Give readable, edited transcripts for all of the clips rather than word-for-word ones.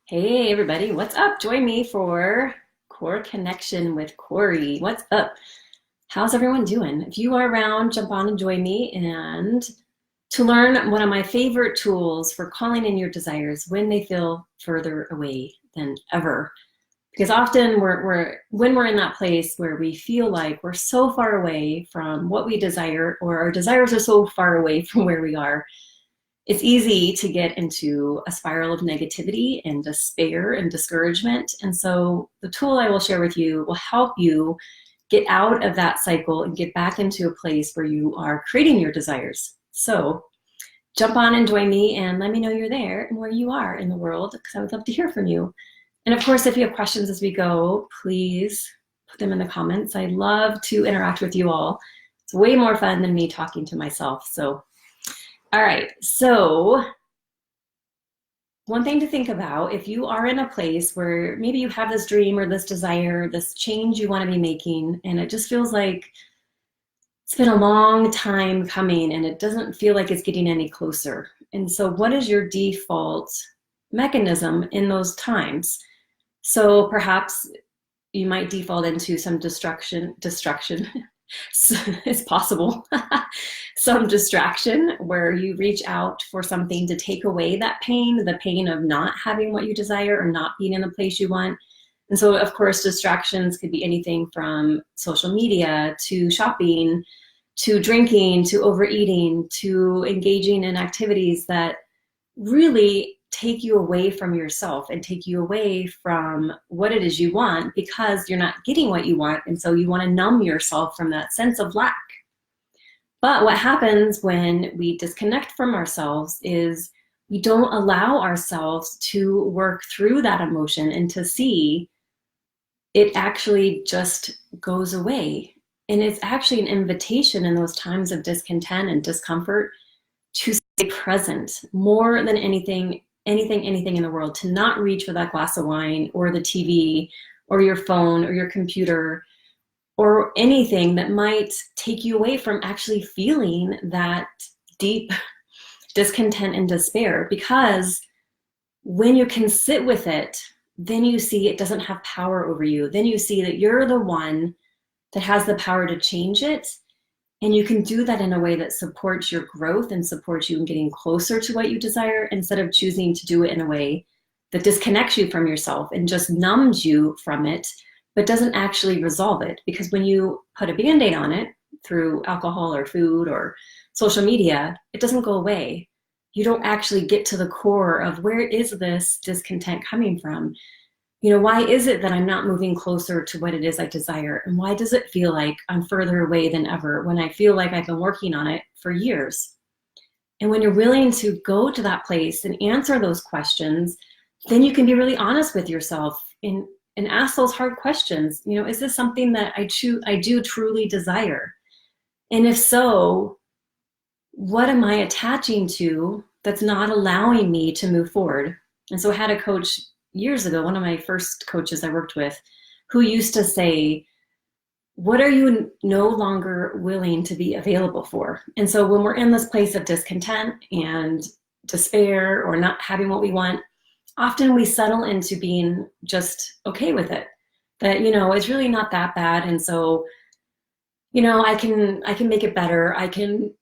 Hey everybody, what's up? Join me for Core Connection with Corey. What's up? How's everyone doing? If you are around, jump on and join me and to learn one of my favorite tools for calling in your desires when they feel further away than ever. Because often when we're in that place where we feel like we're so far away from what we desire, or our desires are so far away from where we are, it's easy to get into a spiral of negativity and despair and discouragement. And so the tool I will share with you will help you get out of that cycle and get back into a place where you are creating your desires. So jump on and join me and let me know you're there and where you are in the world, because I would love to hear from you. And of course, if you have questions as we go, please put them in the comments. I love to interact with you all. It's way more fun than me talking to myself. So all right, so one thing to think about, if you are in a place where maybe you have this dream or this desire, this change you want to be making, and it just feels like it's been a long time coming and it doesn't feel like it's getting any closer. And so what is your default mechanism in those times? So perhaps you might default into some distraction. It's possible. Some distraction where you reach out for something to take away that pain, the pain of not having what you desire or not being in the place you want. And so, of course, distractions could be anything from social media to shopping, to drinking, to overeating, to engaging in activities that really take you away from yourself and take you away from what it is you want, because you're not getting what you want. And so you want to numb yourself from that sense of lack. But what happens when we disconnect from ourselves is we don't allow ourselves to work through that emotion and to see it actually just goes away. And it's actually an invitation in those times of discontent and discomfort to stay present more than anything in the world, to not reach for that glass of wine or the TV or your phone or your computer or anything that might take you away from actually feeling that deep discontent and despair. Because when you can sit with it, then you see it doesn't have power over you. Then you see that you're the one that has the power to change it. And you can do that in a way that supports your growth and supports you in getting closer to what you desire, instead of choosing to do it in a way that disconnects you from yourself and just numbs you from it, but doesn't actually resolve it. Because when you put a Band-Aid on it through alcohol or food or social media, it doesn't go away. You don't actually get to the core of where is this discontent coming from? You know, why is it that I'm not moving closer to what it is I desire? And why does it feel like I'm further away than ever when I feel like I've been working on it for years? And when you're willing to go to that place and answer those questions, then you can be really honest with yourself and ask those hard questions. You know, is this something that I do truly desire? And if so, what am I attaching to that's not allowing me to move forward? And so I had a coach years ago, one of my first coaches I worked with, who used to say, what are you no longer willing to be available for? And so when we're in this place of discontent and despair or not having what we want, often we settle into being just okay with it. That, you know, it's really not that bad. And so, you know, I can make it better. I can,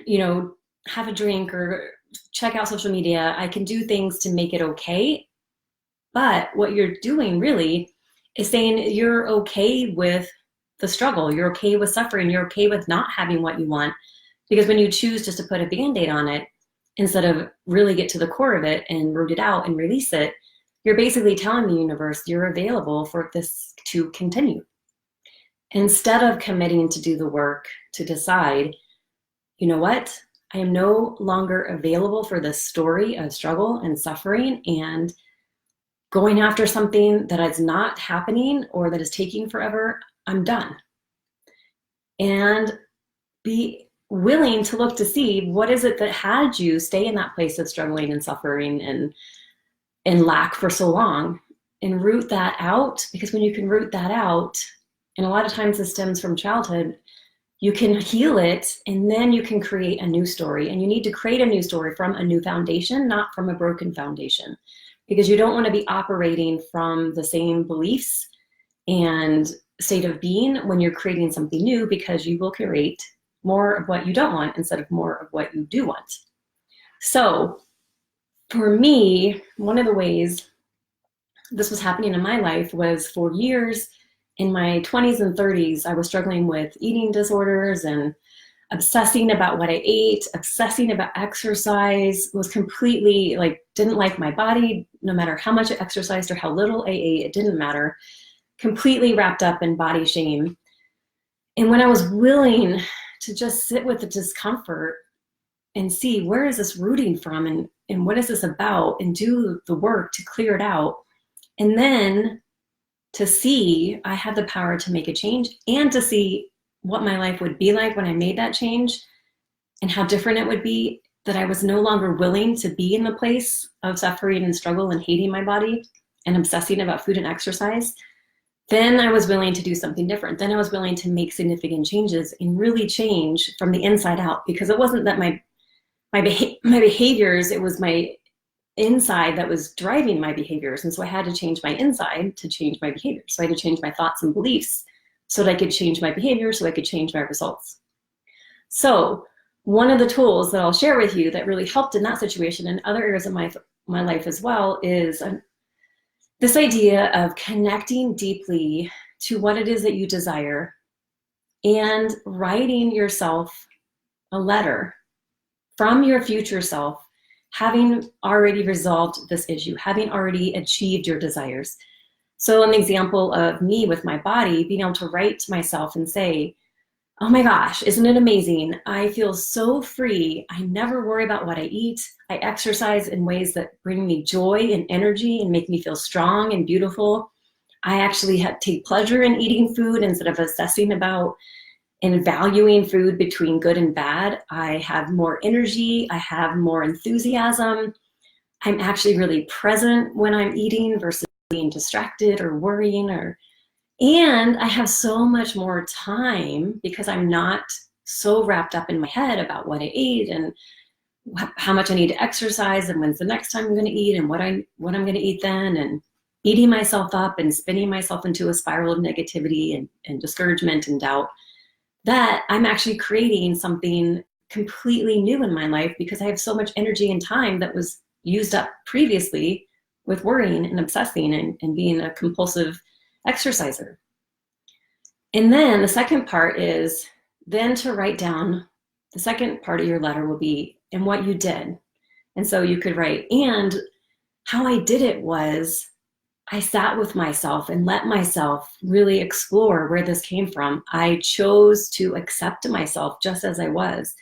you know, have a drink or check out social media. I can do things to make it okay. But what you're doing really is saying you're okay with the struggle. You're okay with suffering. You're okay with not having what you want. Because when you choose just to put a Band-Aid on it, instead of really get to the core of it and root it out and release it, you're basically telling the universe you're available for this to continue. Instead of committing to do the work to decide, you know what, I am no longer available for this story of struggle and suffering and going after something that is not happening or that is taking forever, I'm done. And be willing to look to see what is it that had you stay in that place of struggling and suffering and lack for so long, and root that out. Because when you can root that out, and a lot of times this stems from childhood, you can heal it, and then you can create a new story. And you need to create a new story from a new foundation, not from a broken foundation. because you don't want to be operating from the same beliefs and state of being when you're creating something new, because you will create more of what you don't want instead of more of what you do want. So for me, one of the ways this was happening in my life was, for years in my 20s and 30s, I was struggling with eating disorders and obsessing about what I ate, obsessing about exercise, was completely like, didn't like my body, no matter how much I exercised or how little I ate, it didn't matter, completely wrapped up in body shame. And when I was willing to just sit with the discomfort and see, where is this rooting from, and what is this about, and do the work to clear it out, and then to see I had the power to make a change, and to see what my life would be like when I made that change and how different it would be, that I was no longer willing to be in the place of suffering and struggle and hating my body and obsessing about food and exercise, then I was willing to do something different. Then I was willing to make significant changes and really change from the inside out, because it wasn't that my behaviors, it was my inside that was driving my behaviors. And so I had to change my inside to change my behaviors. So I had to change my thoughts and beliefs so that I could change my behavior, so I could change my results. So one of the tools that I'll share with you that really helped in that situation and other areas of my life as well is this idea of connecting deeply to what it is that you desire and writing yourself a letter from your future self, having already resolved this issue, having already achieved your desires. So an example of me with my body, being able to write to myself and say, oh my gosh, isn't it amazing? I feel so free. I never worry about what I eat. I exercise in ways that bring me joy and energy and make me feel strong and beautiful. I actually take pleasure in eating food instead of obsessing about and valuing food between good and bad. I have more energy. I have more enthusiasm. I'm actually really present when I'm eating versus being distracted or worrying, and I have so much more time because I'm not so wrapped up in my head about what I ate and how much I need to exercise and when's the next time I'm going to eat and what I'm going to eat then, and beating myself up and spinning myself into a spiral of negativity and discouragement and doubt, that I'm actually creating something completely new in my life because I have so much energy and time that was used up previously with worrying and obsessing and being a compulsive exerciser. And then the second part is then to write down, the second part of your letter will be, and what you did. And so you could write, and how I did it was I sat with myself and let myself really explore where this came from. I chose to accept myself just as I was.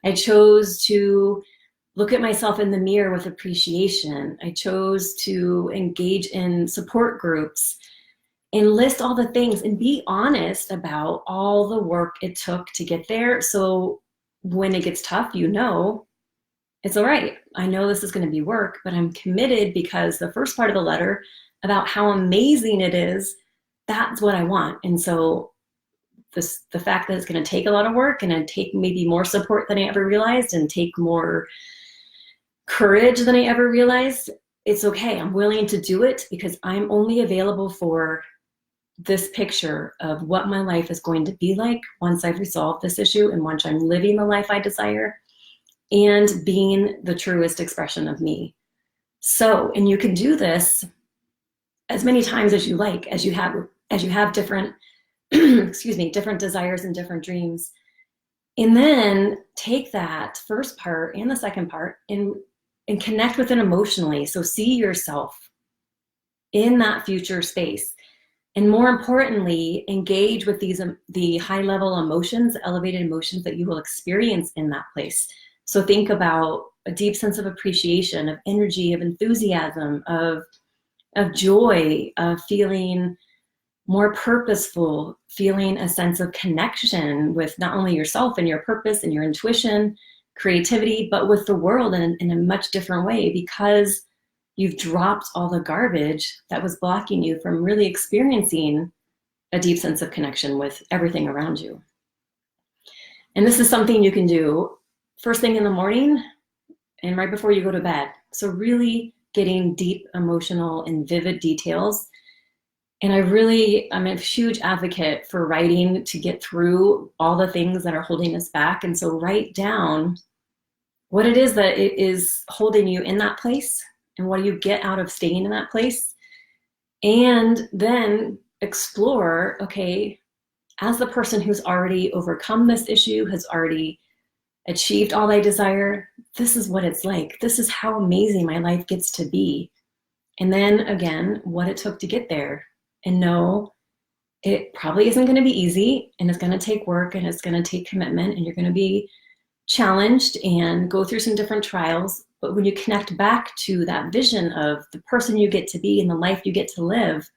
I chose to look at myself in the mirror with appreciation. I chose to engage in support groups and list all the things and be honest about all the work it took to get there. So when it gets tough, you know, it's all right. I know this is going to be work, but I'm committed because the first part of the letter about how amazing it is, that's what I want. And so the fact that it's going to take a lot of work and take maybe more support than I ever realized and take more courage than I ever realized, it's okay. I'm willing to do it because I'm only available for this picture of what my life is going to be like once I've resolved this issue and once I'm living the life I desire and being the truest expression of me. So, and you can do this as many times as you like, as you have different, different desires and different dreams. And then take that first part and the second part and connect with it emotionally. So see yourself in that future space. And more importantly, engage with the high level emotions, elevated emotions that you will experience in that place. So think about a deep sense of appreciation, of energy, of enthusiasm, of joy, of feeling more purposeful, feeling a sense of connection with not only yourself and your purpose and your intuition, creativity, but with the world in a much different way because you've dropped all the garbage that was blocking you from really experiencing a deep sense of connection with everything around you. And this is something you can do first thing in the morning and right before you go to bed. So really getting deep emotional and vivid details. And I'm a huge advocate for writing to get through all the things that are holding us back. And so write down what it is that it is holding you in that place and what do you get out of staying in that place. And then explore, okay, as the person who's already overcome this issue, has already achieved all I desire, this is what it's like. This is how amazing my life gets to be. And then again, what it took to get there. And know it probably isn't going to be easy, and it's going to take work, and it's going to take commitment, and you're going to be challenged and go through some different trials. But when you connect back to that vision of the person you get to be and the life you get to live,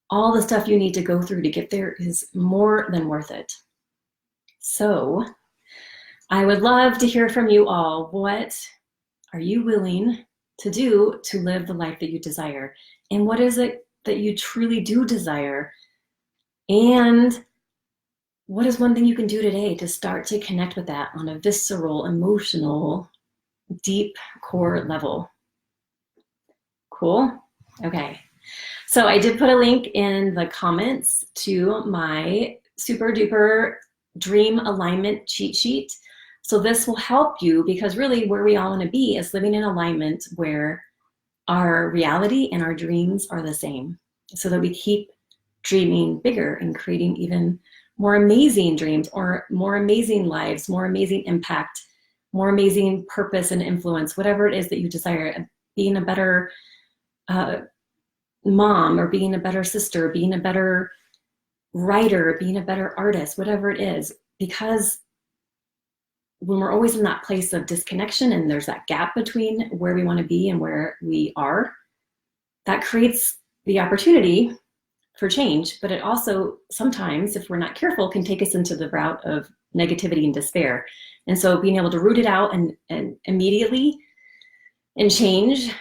all the stuff you need to go through to get there is more than worth it. So I would love to hear from you all. What are you willing to do to live the life that you desire? And what is it that you truly do desire? And what is one thing you can do today to start to connect with that on a visceral, emotional, deep core level? Cool? Okay. So I did put a link in the comments to my super duper dream alignment cheat sheet. So this will help you, because really where we all want to be is living in alignment where our reality and our dreams are the same, so that we keep dreaming bigger and creating even more amazing dreams, or more amazing lives, more amazing impact, more amazing purpose and influence, whatever it is that you desire. Being a better mom, or being a better sister, being a better writer, being a better artist, whatever it is. Because when we're always in that place of disconnection, and there's that gap between where we want to be and where we are, that creates the opportunity for change. But it also sometimes, if we're not careful, can take us into the route of negativity and despair. And so being able to root it out and immediately and change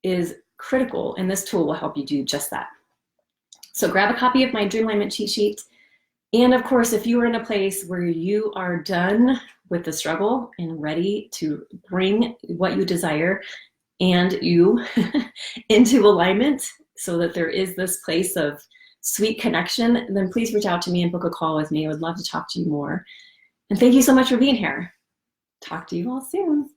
is critical, and this tool will help you do just that. So grab a copy of my Dream Alignment cheat sheet. And of course, if you are in a place where you are done with the struggle and ready to bring what you desire and you into alignment, so that there is this place of sweet connection, then please reach out to me and book a call with me. I would love to talk to you more. And thank you so much for being here. Talk to you all soon.